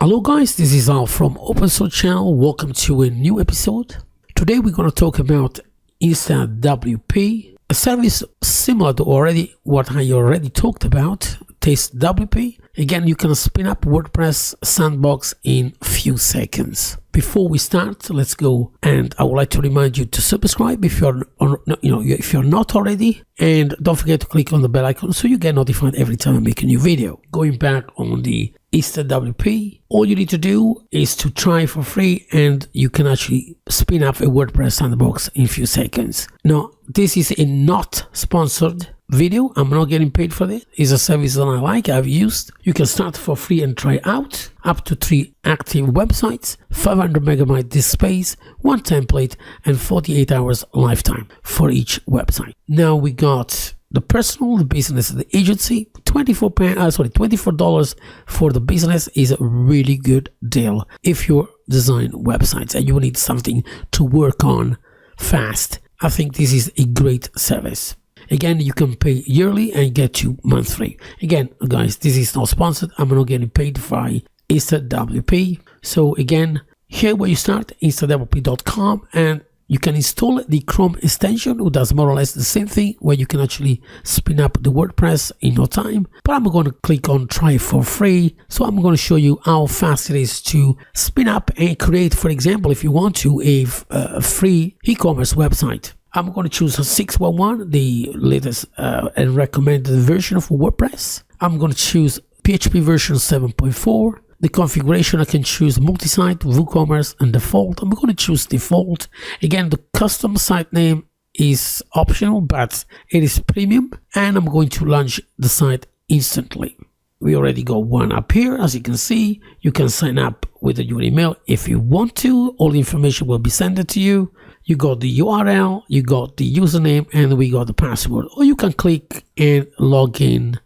Hello guys, this is Al from Open Source Channel. Welcome to a new episode. Today we're going to talk about InstaWP, a service similar to what I already talked about, TestWP. Again, you can spin up WordPress Sandbox in few seconds. Before we start, let's go, and I would like to remind you to subscribe if you're not already, and don't forget to click on the bell icon so you get notified every time I make a new video. Going back on the InstaWP, all you need to do is to try for free, and you can actually spin up a WordPress Sandbox in a few seconds. Now, this is a not sponsored video. I'm not getting paid for this. It's a service that I like, I've used. You can start for free and try out. Up to 3 active websites, 500 megabyte disk space, 1 template, and 48 hours lifetime for each website. Now we got the personal, the business, the agency. $24 for the business is a really good deal if you design websites and you need something to work on fast. I think this is a great service. Again, you can pay yearly and get to monthly. Again, guys, this is not sponsored. I'm not getting paid by InstaWP. So again, here where you start, instawp.com, and you can install the Chrome extension, who does more or less the same thing, where you can actually spin up the WordPress in no time. But I'm going to click on try for free. So I'm going to show you how fast it is to spin up and create, for example, if you want to, a free e-commerce website. I'm going to choose a 611, the latest and recommended version of WordPress. I'm going to choose PHP version 7.4. The configuration, I can choose multi-site, WooCommerce, and default. I'm going to choose default. Again, the custom site name is optional, but it is premium, and I'm going to launch the site instantly. We already got one up here. As you can see, you can sign up with your email if you want to. All the information will be sent to you. You got the URL, you got the username, and we got the password. Or you can click and log in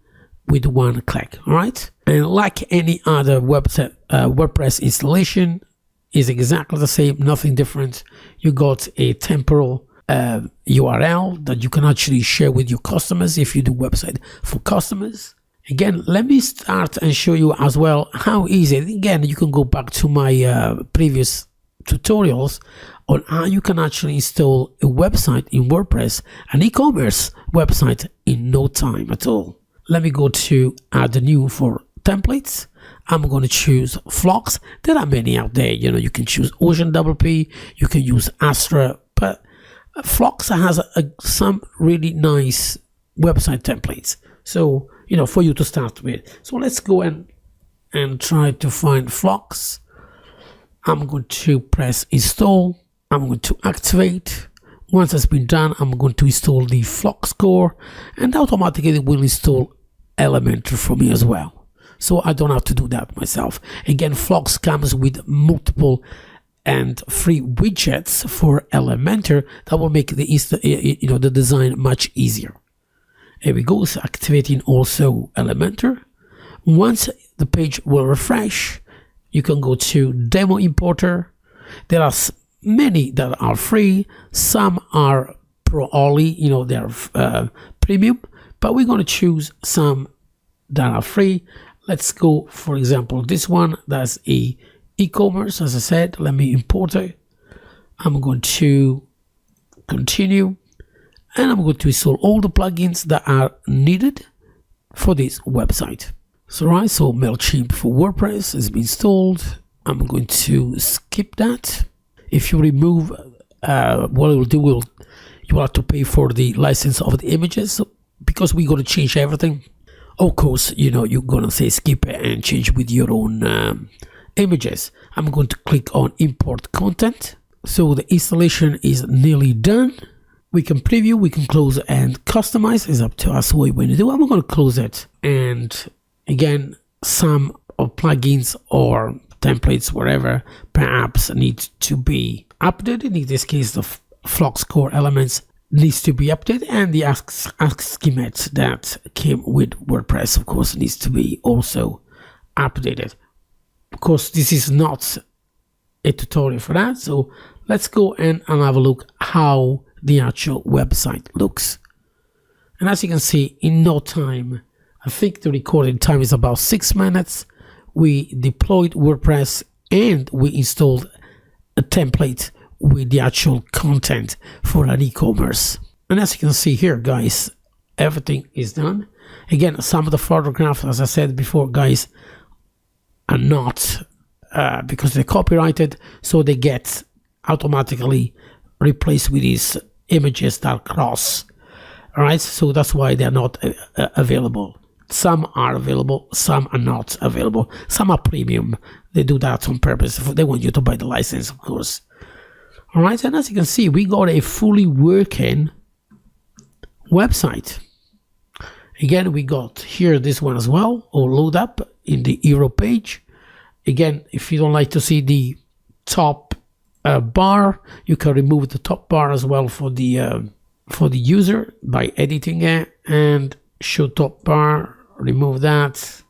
with one click. All right. And like any other website, WordPress installation is exactly the same, nothing different. You got a temporal URL that you can actually share with your customers if you do website for customers. Again, let me start and show you as well how easy. Again, you can go back to my previous tutorials on how you can actually install a website in WordPress, an e-commerce website, in no time at all. Let me go to add new for templates. I'm going to choose Flux. There are many out there. You can choose OceanWP, you can use Astra, but Flux has some really nice website templates. So, for you to start with. So let's go and try to find Flux. I'm going to press install. I'm going to activate. Once it's been done, I'm going to install the Flux core, and automatically it will install Elementor for me as well. So I don't have to do that myself. Again, Flux comes with multiple and free widgets for Elementor that will make the design much easier. Here we go. So activating also Elementor. Once the page will refresh, you can go to demo importer. There are many that are free, some are pro only, they're premium, but we're going to choose some that are free. Let's go, for example, this one, that's a e-commerce. As I said, let me import it. I'm going to continue, and I'm going to install all the plugins that are needed for this website. So MailChimp for WordPress has been installed. I'm going to skip that. If you remove, what it will do, you will have to pay for the license of the images. So because we're going to change everything, of course, you're going to say skip it and change with your own images. I'm going to click on import content. So the installation is nearly done. We can preview, we can close and customize. It's up to us what we want to do. I'm going to close it. And again, some of plugins or templates, whatever, perhaps need to be updated. In this case, the Flux core elements needs to be updated, and the ask schemats that came with WordPress, of course, needs to be also updated. Of course, this is not a tutorial for that, so let's go and have a look how the actual website looks. And as you can see, in no time I think the recording time is about 6 minutes. We deployed WordPress and we installed a template with the actual content for an e-commerce. And as you can see here, guys, everything is done. Again, some of the photographs, as I said before, guys, are not because they're copyrighted, so they get automatically replaced with these images that cross. All right, so that's why they're not available. Some are available, some are not available. Some are premium. They do that on purpose. They want you to buy the license, of course. All right, and as you can see, we got a fully working website. Again, we got here this one as well, or load up in the hero page. Again, if you don't like to see the top bar, you can remove the top bar as well for the user by editing it, and show top bar, remove that,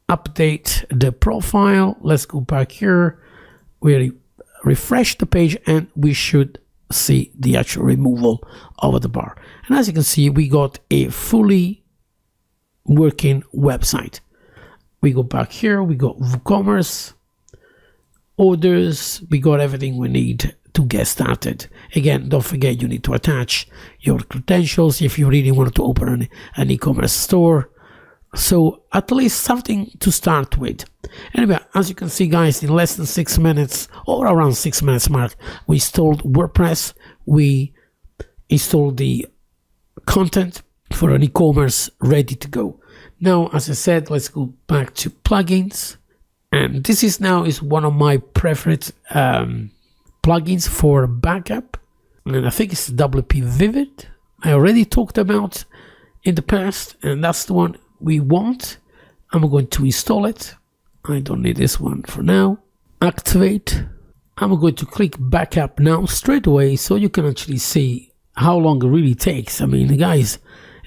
update the profile. Let's go back here. We refresh the page and we should see the actual removal of the bar. And as you can see, we got a fully working website. We go back here, we got WooCommerce, orders, we got everything we need to get started. Again, don't forget you need to attach your credentials if you really want to open an e-commerce store. So at least something to start with. Anyway, as you can see, guys, in less than 6 minutes, or around 6 minutes mark, we installed WordPress. We installed the content for an e-commerce ready to go. Now, as I said, let's go back to plugins. And this is one of my preferred plugins for backup. And I think it's WP Vivid. I already talked about in the past, and that's the one we want. I'm going to install it. I don't need this one for now. Activate. I'm going to click backup now straight away so you can actually see how long it really takes. I mean, guys,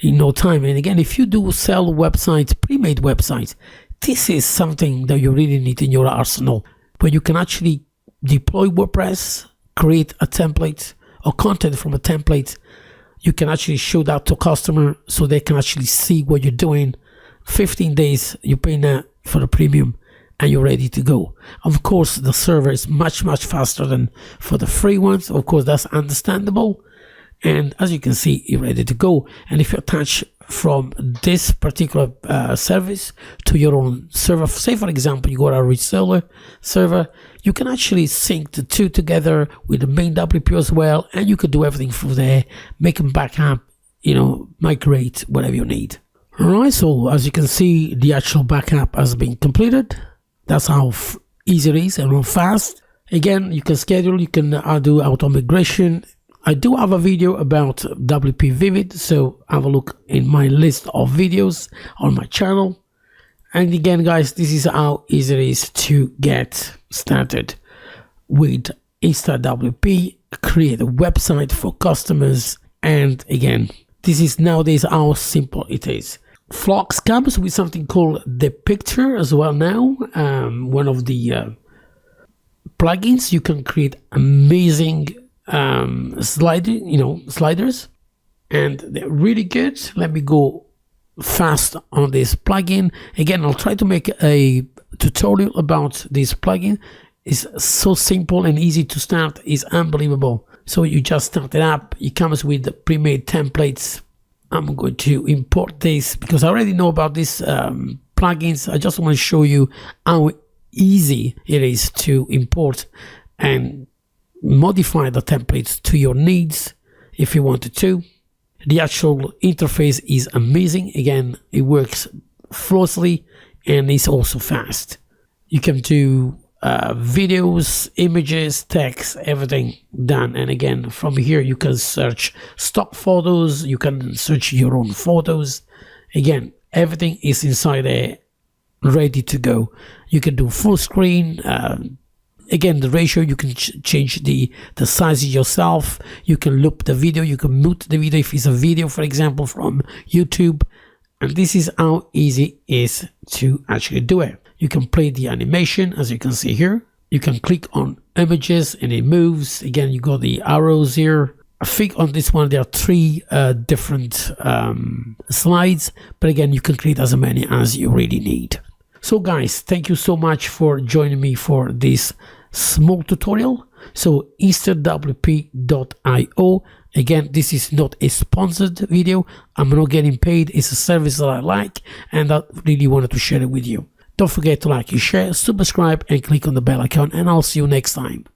in no time. And again, if you do sell websites, pre-made websites, this is something that you really need in your arsenal, where you can actually deploy WordPress, create a template or content from a template. You can actually show that to customer so they can actually see what you're doing. 15 days, you pay that for the premium and you're ready to go. Of course, the server is much faster than for the free ones. Of course, that's understandable. And as you can see, you're ready to go. And if you attach from this particular service to your own server, say for example, you got a reseller server, you can actually sync the two together with the main WP as well, and you could do everything from there, make them backup, migrate, whatever you need. All right, so as you can see, the actual backup has been completed. That's how easy it is and how fast. Again, you can schedule, you can do auto migration. I do have a video about WP Vivid, so have a look in my list of videos on my channel. And again, guys, this is how easy it is to get started with InstaWP, create a website for customers. And again, this is nowadays how simple it is. Flux comes with something called the picture as well now. One of the plugins. You can create amazing sliders, and they're really good. Let me go fast on this plugin. Again, I'll try to make a tutorial about this plugin. It's so simple and easy to start. It's unbelievable. So you just start it up. It comes with the pre-made templates. I'm going to import this because I already know about these plugins. I just want to show you how easy it is to import and modify the templates to your needs if you wanted to. The actual interface is amazing. Again, it works flawlessly and it's also fast. You can do videos, images, text, everything done. And again, from here you can search stock photos, you can search your own photos. Again, everything is inside there ready to go. You can do full screen. Again, the ratio, you can change the size yourself. You can loop the video, you can mute the video if it's a video, for example, from YouTube. And this is how easy it is to actually do it. You can play the animation, as you can see here. You can click on images and it moves. Again, you got the arrows here. I think on this one there are 3 different slides, but again, you can create as many as you really need. So guys, thank you so much for joining me for this small tutorial. So InstantWP.io. Again, this is not a sponsored video. I'm not getting paid. It's a service that I like, and I really wanted to share it with you. Don't forget to like and share, subscribe, and click on the bell icon, and I'll see you next time.